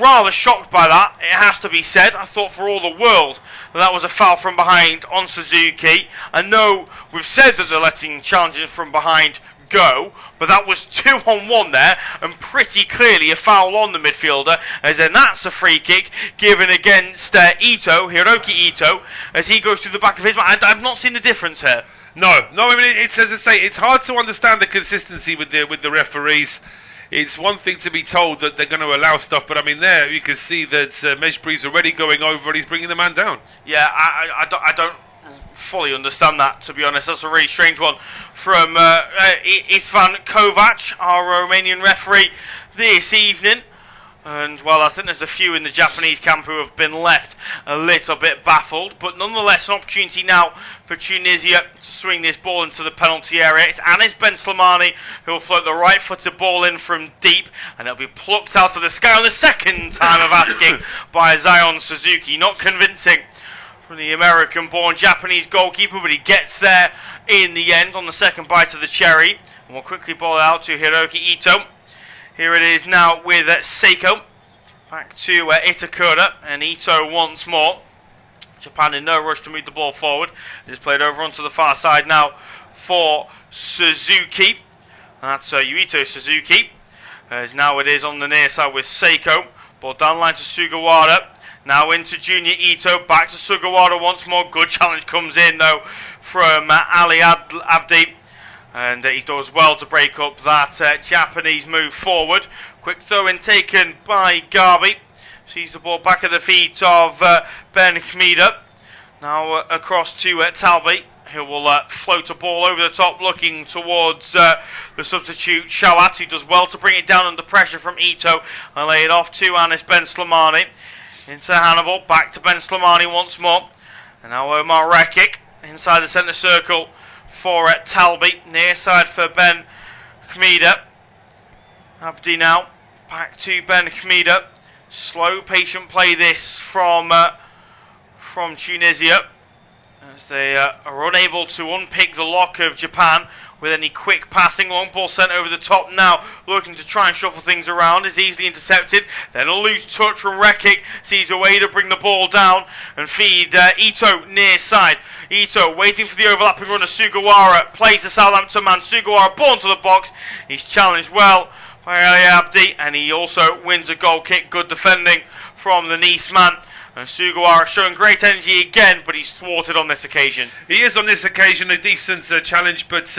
Rather shocked by that, it has to be said. I thought for all the world that was a foul from behind on Suzuki. I know we've said that they're letting challenges from behind go, but that was 2-on-1 there, and pretty clearly a foul on the midfielder, as then that's a free kick given against Hiroki Ito, as he goes through the back of his man. I've not seen the difference here. No, I mean, it's, as I say, it's hard to understand the consistency with the referees. It's one thing to be told that they're going to allow stuff, but I mean, there you can see that Mejbri's already going over and he's bringing the man down. Yeah, I don't fully understand that, to be honest. That's a really strange one from Istvan Kovac, our Romanian referee, this evening. And, well, I think there's a few in the Japanese camp who have been left a little bit baffled. But nonetheless, an opportunity now for Tunisia to swing this ball into the penalty area. It's Anis Ben Slimani who will float the right-footed ball in from deep. And it'll be plucked out of the sky on the second time of asking by Zion Suzuki. Not convincing from the American-born Japanese goalkeeper, but he gets there in the end on the second bite of the cherry. And we'll quickly ball it out to Hiroki Ito. Here it is now with Seiko. Back to Itakura and Ito once more. Japan in no rush to move the ball forward. It is played over onto the far side now for Suzuki. That's Yuito Suzuki. As now it is on the near side with Seiko. Ball down line to Sugawara. Now into Junior Ito. Back to Sugawara once more. Good challenge comes in though from Ali Abdi. And he does well to break up that Japanese move forward. Quick throw in taken by Garbi. Sees the ball back at the feet of Ben Khmida. Now across to Talbi, who will float a ball over the top looking towards the substitute Shawat, who does well to bring it down under pressure from Ito and lay it off to Anis Ben Slimani. Into Hannibal, back to Ben Slimani once more. And now Omar Rekik inside the centre circle for Talbi, near side for Ben Khmida. Abdi now, back to Ben Khmida. Slow, patient play this from Tunisia, as they are unable to unpick the lock of Japan with any quick passing. Long ball sent over the top now, looking to try and shuffle things around. Is easily intercepted. Then a loose touch from Rekik. Sees a way to bring the ball down and feed Ito near side. Ito waiting for the overlapping run of Sugawara. Plays the Southampton man. Sugawara ball into the box. He's challenged well by Ali Abdi, and he also wins a goal kick. Good defending from the Nice man. And Sugawara showing great energy again, but he's thwarted on this occasion. He is on this occasion a decent challenge, but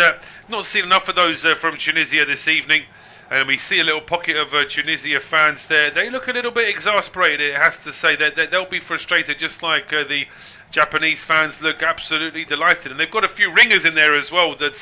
not seen enough of those from Tunisia this evening. And we see a little pocket of Tunisia fans there. They look a little bit exasperated, it has to say. They'll be frustrated, just like the Japanese fans look absolutely delighted. And they've got a few ringers in there as well that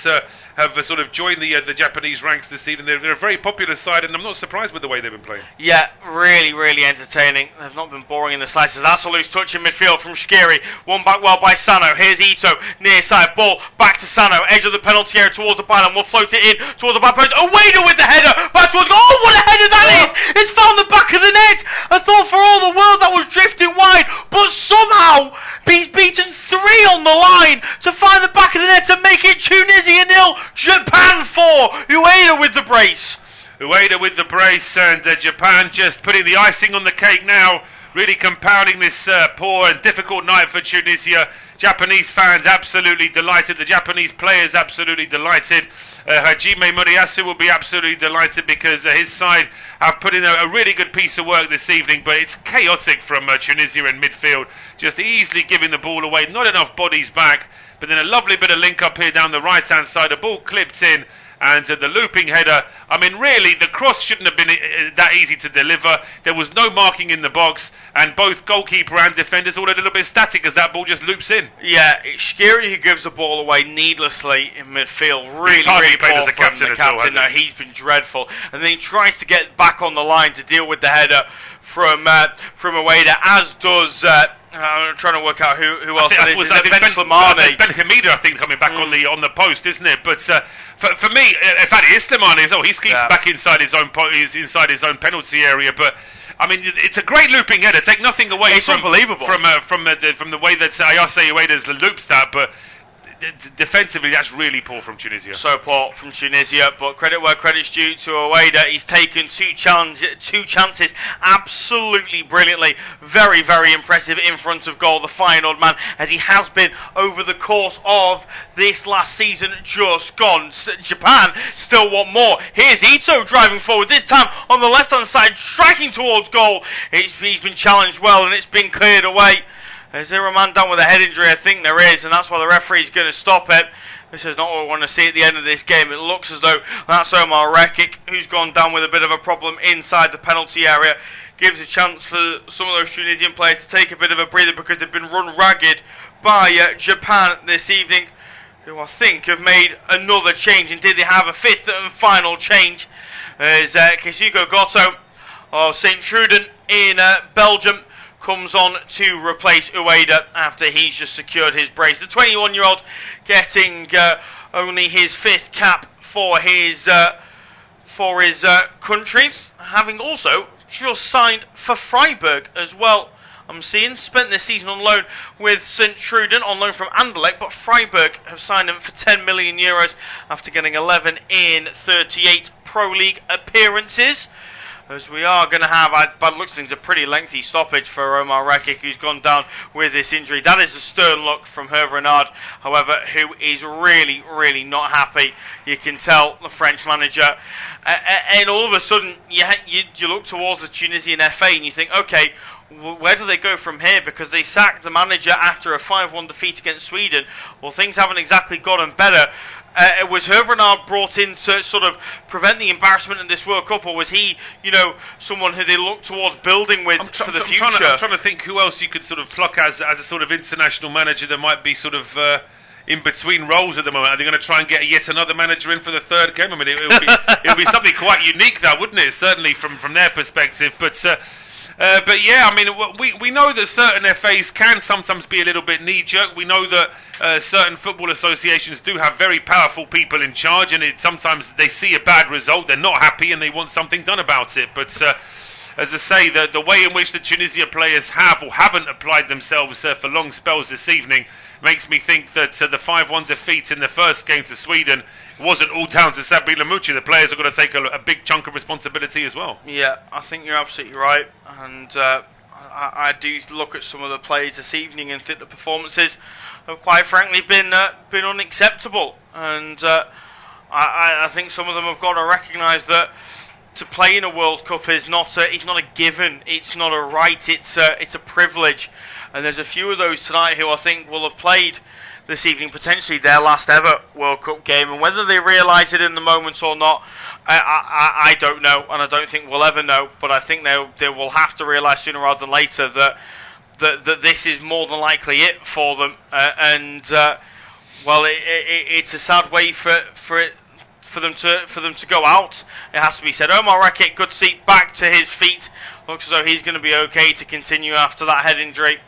have sort of joined the Japanese ranks this season. They're a very popular side, and I'm not surprised with the way they've been playing. Yeah, really, really entertaining. They've not been boring in the slices. That's a loose touch in midfield from Shqiri. One back well by Sano. Here's Ito, near side ball, back to Sano. Edge of the penalty area towards the byline. We'll float it in towards the back post. Wader with the header. Back towards goal. Oh, what a header that is! It's found the back of the net. I thought for all the world that was drifting wide, but somehow he's beaten 3 on the line to find the back of the net to make it Tunisia 0, Japan 4. Ueda with the brace. Ueda with the brace, and Japan just putting the icing on the cake now really compounding this poor and difficult night for Tunisia. Japanese fans absolutely delighted. The Japanese players absolutely delighted. Hajime Moriyasu will be absolutely delighted because his side have put in a really good piece of work this evening, but it's chaotic from Tunisia in midfield, just easily giving the ball away, not enough bodies back, but then a lovely bit of link up here down the right hand side, a ball clipped in, and the looping header. I mean, really, the cross shouldn't have been that easy to deliver. There was no marking in the box, and both goalkeeper and defenders all a little bit static as that ball just loops in. Yeah, it's Scary who gives the ball away needlessly in midfield. Really played as a captain the captain. No, he's been dreadful, and then he tries to get back on the line to deal with the header from Ueda, as does. I'm trying to work out who else it is. Ben Slimani. Ben Hamida, I think, coming back on the post, isn't it? But for me, in fact, it is Slimani as well. He's back inside his own penalty area. But I mean, it's a great looping header. Take nothing away from unbelievable from the way that Ayase Ueda's loops that, but defensively, that's really poor from Tunisia. So poor from Tunisia, but credit where credit's due to Ueda. He's taken two chances absolutely brilliantly. Very, very impressive in front of goal, the fine old man, as he has been over the course of this last season just gone. Japan still want more. Here's Ito driving forward, this time on the left-hand side, striking towards goal. He's been challenged well, and it's been cleared away. Is there a man down with a head injury? I think there is, and that's why the referee's going to stop it. This is not what we want to see at the end of this game. It looks as though that's Omar Rekik, who's gone down with a bit of a problem inside the penalty area. Gives a chance for some of those Tunisian players to take a bit of a breather because they've been run ragged by Japan this evening, who I think have made another change. Indeed, they have a fifth and final change. As Keisuke Goto of St. Truden in Belgium comes on to replace Ueda after he's just secured his brace. The 21-year-old getting only his fifth cap for his country, having also just signed for Freiburg as well. I'm seeing spent this season on loan with St. Truden, on loan from Anderlecht, but Freiburg have signed him for 10 million euros after getting 11 in 38 Pro League appearances. As we are going to have, by the looks of things, a pretty lengthy stoppage for Omar Rekik, who's gone down with this injury. That is a stern look from Hervé Renard, however, who is really, really not happy. You can tell, the French manager. And all of a sudden, you look towards the Tunisian FA and you think, okay, where do they go from here? Because they sacked the manager after a 5-1 defeat against Sweden. Well, things haven't exactly gotten better. Was Hervé Renard brought in to sort of prevent the embarrassment in this World Cup, or was he, someone who they look towards building with for the future? I'm trying to think who else you could sort of pluck as a sort of international manager that might be sort of in between roles at the moment. Are they going to try and get yet another manager in for the third game? I mean, it would be something quite unique, that, wouldn't it? Certainly from their perspective, but yeah, I mean, we know that certain FAs can sometimes be a little bit knee-jerk. We know that certain football associations do have very powerful people in charge, and sometimes they see a bad result, they're not happy, and they want something done about it. But as I say, the way in which the Tunisia players have or haven't applied themselves for long spells this evening makes me think that the 5-1 defeat in the first game to Sweden wasn't all down to Sabri Lamouchi. The players are going to take a big chunk of responsibility as well. Yeah, I think you're absolutely right, and I do look at some of the players this evening and think the performances have quite frankly been unacceptable, and I think some of them have got to recognise that to play in a World Cup is not a given, it's not a right, it's a privilege, and there's a few of those tonight who I think will have played this evening potentially their last ever World Cup game, and whether they realise it in the moment or not, I don't know, and I don't think we'll ever know, but I think they will have to realise sooner rather than later that this is more than likely it for them, well, it's a sad way for them to go out. It has to be said. Omar Rekik, good seat back to his feet. Looks as though he's going to be okay to continue after that head injury.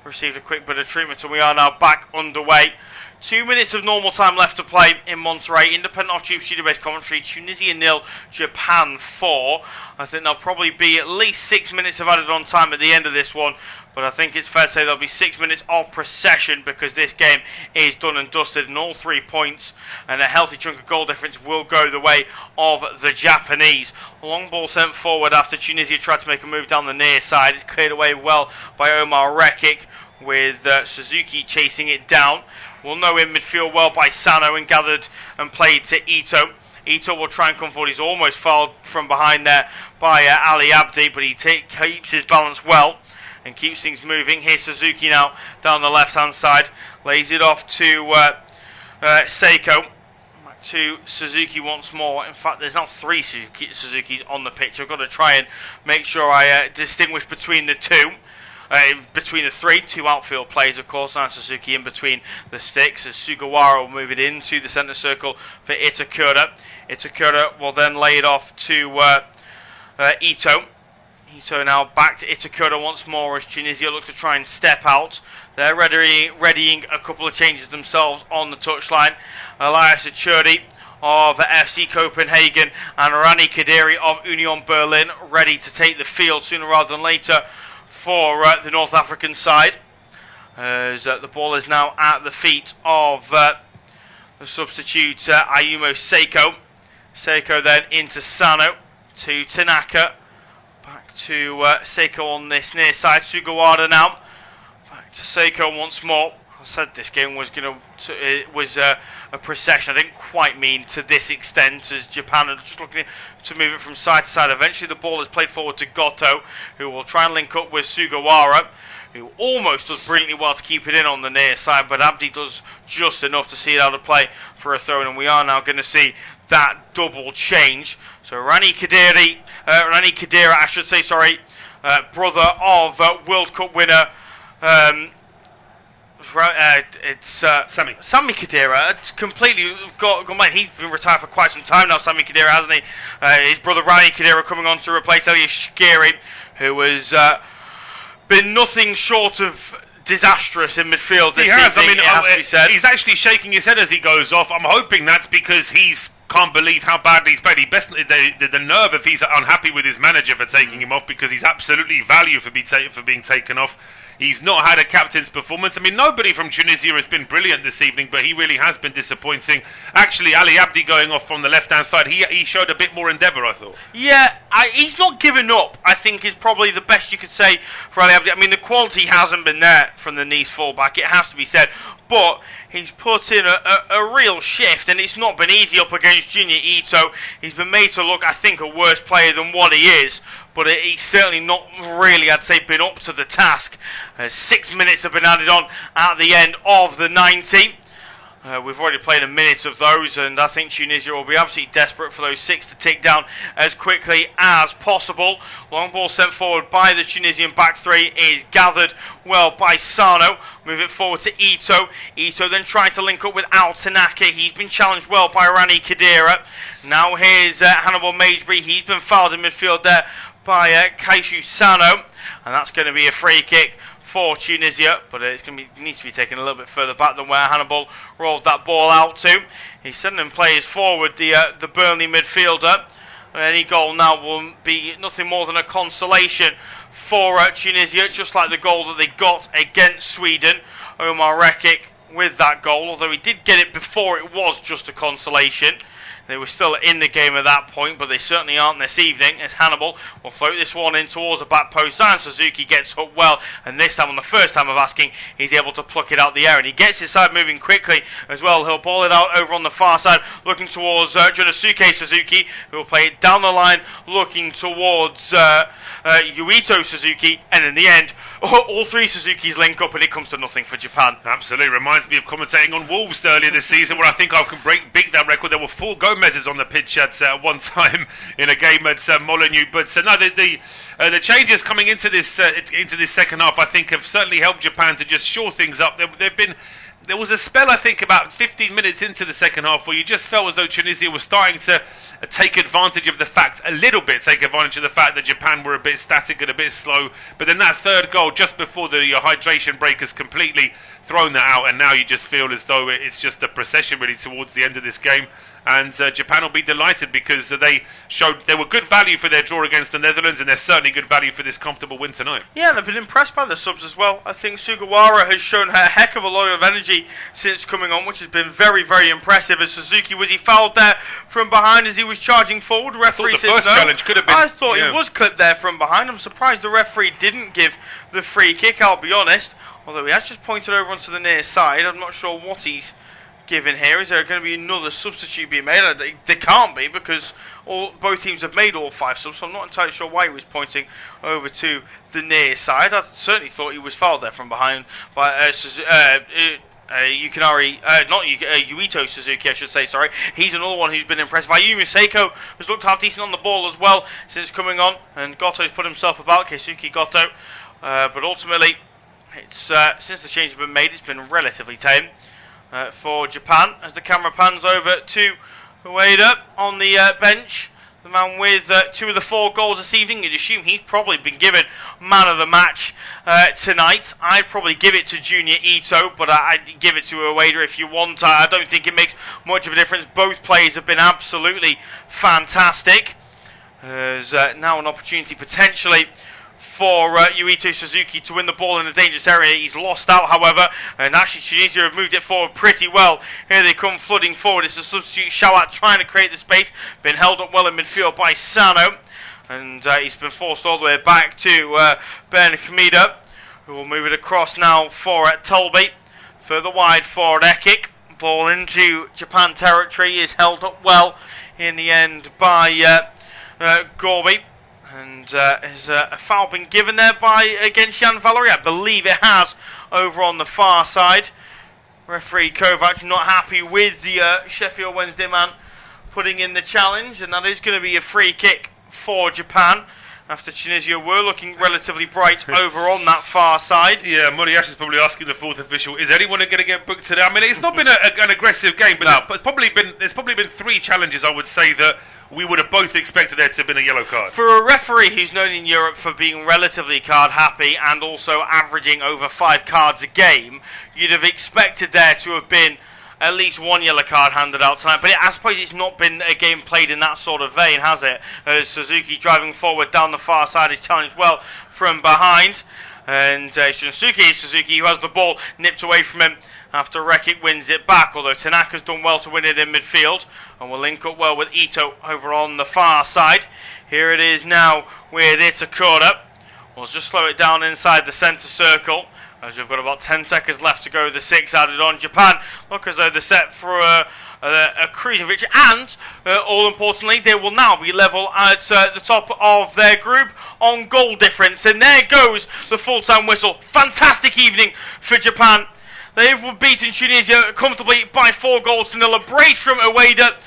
Received a quick bit of treatment, and we are now back underway 2 minutes of normal time left to play in Monterrey. Independent off-tube studio-based commentary. Tunisia 0, Japan 4. I think there'll probably be at least 6 minutes of added on time at the end of this one. But I think it's fair to say there'll be 6 minutes of procession because this game is done and dusted, and all 3 points and a healthy chunk of goal difference will go the way of the Japanese. Long ball sent forward after Tunisia tried to make a move down the near side. It's cleared away well by Omar Rekik, with Suzuki chasing it down. We'll know in midfield well by Sano and gathered and played to Ito. Ito will try and come forward. He's almost fouled from behind there by Ali Abdi, but he keeps his balance well and keeps things moving. Here's Suzuki now down the left-hand side. Lays it off to Seiko. Back to Suzuki once more. In fact, there's now 3 Suzukis on the pitch. I've got to try and make sure I distinguish between the two. Between the 3, 2 outfield players, of course, and Suzuki in between the sticks, as Sugawara will move it into the centre circle for Itakura. Itakura will then lay it off to Ito. Ito now back to Itakura once more as Tunisia look to try and step out. They're readying a couple of changes themselves on the touchline. Elias Achuri of FC Copenhagen and Rani Kadiri of Union Berlin ready to take the field sooner rather than later for the North African side, as the ball is now at the feet of the substitute Ayumu Seiko. Seiko then into Sano, to Tanaka, back to Seiko on this near side. Sugawara now, back to Seiko once more. I said this game was a procession. I didn't quite mean to this extent, as Japan are just looking to move it from side to side. Eventually the ball is played forward to Goto, who will try and link up with Sugawara, who almost does brilliantly well to keep it in on the near side, but Abdi does just enough to see it out of play for a throw, and we are now going to see that double change. So Rani Kadira, brother of World Cup winner Sami Khedira. It's completely got mind. He's been retired for quite some time now, Sami Khedira, hasn't he? His brother Rani Khedira coming on to replace Elias Shkiri, who has been nothing short of disastrous in midfield this season. It has to be said. He's actually shaking his head as he goes off. I'm hoping that's because he's can't believe how badly he's played. The nerve if he's unhappy with his manager for taking him off, because he's absolutely value for being taken off. He's not had a captain's performance. I mean, nobody from Tunisia has been brilliant this evening, but he really has been disappointing. Actually, Ali Abdi going off from the left-hand side, he showed a bit more endeavour, I thought. Yeah, he's not given up, I think, is probably the best you could say for Ali Abdi. I mean, the quality hasn't been there from the Nice fullback, it has to be said. But he's put in a real shift, and it's not been easy up against Junior Ito. He's been made to look, I think, a worse player than what he is. But he's certainly not really, I'd say, been up to the task. 6 minutes have been added on at the end of the 90. We've already played a minute of those, and I think Tunisia will be absolutely desperate for those 6 to tick down as quickly as possible. Long ball sent forward by the Tunisian back 3 is gathered well by Sano. Move it forward to Ito. Ito then trying to link up with Al Tanaka. He's been challenged well by Rani Kadira. Now here's Hannibal Magesbury. He's been fouled in midfield there by Kaishu Sano, and that's going to be a free kick for Tunisia, but it needs to be taken a little bit further back than where Hannibal rolled that ball out to. He's sending players forward, the Burnley midfielder. Any goal now will be nothing more than a consolation for Tunisia, just like the goal that they got against Sweden. Omar Rekik with that goal, although he did get it before it was just a consolation. They were still in the game at that point, but they certainly aren't this evening, as Hannibal will float this one in towards the back post. Zion Suzuki gets up well, and this time, on the first time of asking, he's able to pluck it out the air, and he gets his side moving quickly as well. He'll ball it out over on the far side, looking towards Junosuke Suzuki, who will play it down the line, looking towards Yuito Suzuki, and in the end, all 3 Suzukis link up, and it comes to nothing for Japan. Absolutely. Reminds me of commentating on Wolves earlier this season, where I think I can beat that record. There were 4 Gomez's on the pitch at one time in a game at Molineux. But no, the changes coming into this second half, I think, have certainly helped Japan to just shore things up. They've been there was a spell, I think, about 15 minutes into the second half where you just felt as though Tunisia was starting to take advantage of the fact that Japan were a bit static and a bit slow. But then that third goal just before the hydration break has completely thrown that out, and now you just feel as though it's just a procession really towards the end of this game. And Japan will be delighted because they showed they were good value for their draw against the Netherlands, and they're certainly good value for this comfortable win tonight. Yeah, and I've been impressed by the subs as well. I think Sugawara has shown her a heck of a lot of energy since coming on, which has been very, very impressive. As Suzuki, was he fouled there from behind as he was charging forward? Referee says no. The first challenge could have been. I thought he was clipped there from behind. I'm surprised the referee didn't give the free kick, I'll be honest. Although he has just pointed over onto the near side. I'm not sure what he's given here. Is there going to be another substitute being made? There can't be, because both teams have made all 5 subs, so I'm not entirely sure why he was pointing over to the near side. I certainly thought he was fouled there from behind by Yuito Suzuki, I should say, sorry. He's another one who's been impressive. Ayumi Seiko has looked half decent on the ball as well since coming on, and Goto's put himself about, Keisuke Goto. But ultimately, it's since the change has been made, it's been relatively tame for Japan, as the camera pans over to Ueda on the bench. The man with 2 of the 4 goals this evening. You'd assume he's probably been given man of the match tonight. I'd probably give it to Junior Ito, but I'd give it to Ueda if you want. I don't think it makes much of a difference. Both players have been absolutely fantastic. There's now an opportunity potentially for Yuito Suzuki to win the ball in a dangerous area. He's lost out, however, and actually Tunisia have moved it forward pretty well. Here they come flooding forward. It's the substitute Shawat trying to create the space. Been held up well in midfield by Sano, and he's been forced all the way back to Ben Kamida, who will move it across now for Tolby. Further wide for Ekik. Ball into Japan territory is held up well in the end by Gorby. And has a foul been given there against Jan Valery? I believe it has, over on the far side. Referee Kovac not happy with the Sheffield Wednesday man putting in the challenge, and that is going to be a free kick for Japan, after Tunisia were looking relatively bright over on that far side. Yeah, Moriyashi is probably asking the 4th official, is anyone going to get booked today? I mean, it's not been an aggressive game, but there's probably been 3 challenges, I would say, that we would have both expected there to have been a yellow card. For a referee who's known in Europe for being relatively card happy and also averaging over 5 cards a game, you'd have expected there to have been at least 1 yellow card handed out tonight. But I suppose it's not been a game played in that sort of vein, has it? As Suzuki driving forward down the far side is challenged well from behind. And Shunsuke Suzuki, who has the ball, nipped away from him after Rekik wins it back. Although Tanaka's done well to win it in midfield, and will link up well with Ito over on the far side. Here it is now with Itakura. We'll just slow it down inside the centre circle, as we've got about 10 seconds left to go. The 6 added on. Japan look as though they're set for a cruising victory, and all importantly, they will now be level at the top of their group on goal difference. And there goes the full-time whistle. Fantastic evening for Japan. They've beaten Tunisia comfortably by 4 goals to 0. A brace from Ueda.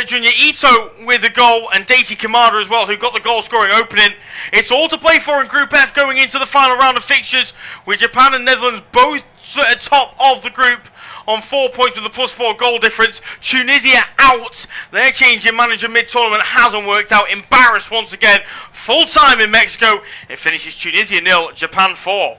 Junior Ito with the goal, and Daisy Kamada as well, who got the goal scoring opening. It's all to play for in Group F going into the final round of fixtures, with Japan and Netherlands both at top of the group on 4 points with a +4 goal difference. Tunisia out. Their change in manager mid-tournament hasn't worked out. Embarrassed once again. Full time in Mexico. It finishes Tunisia 0, Japan 4.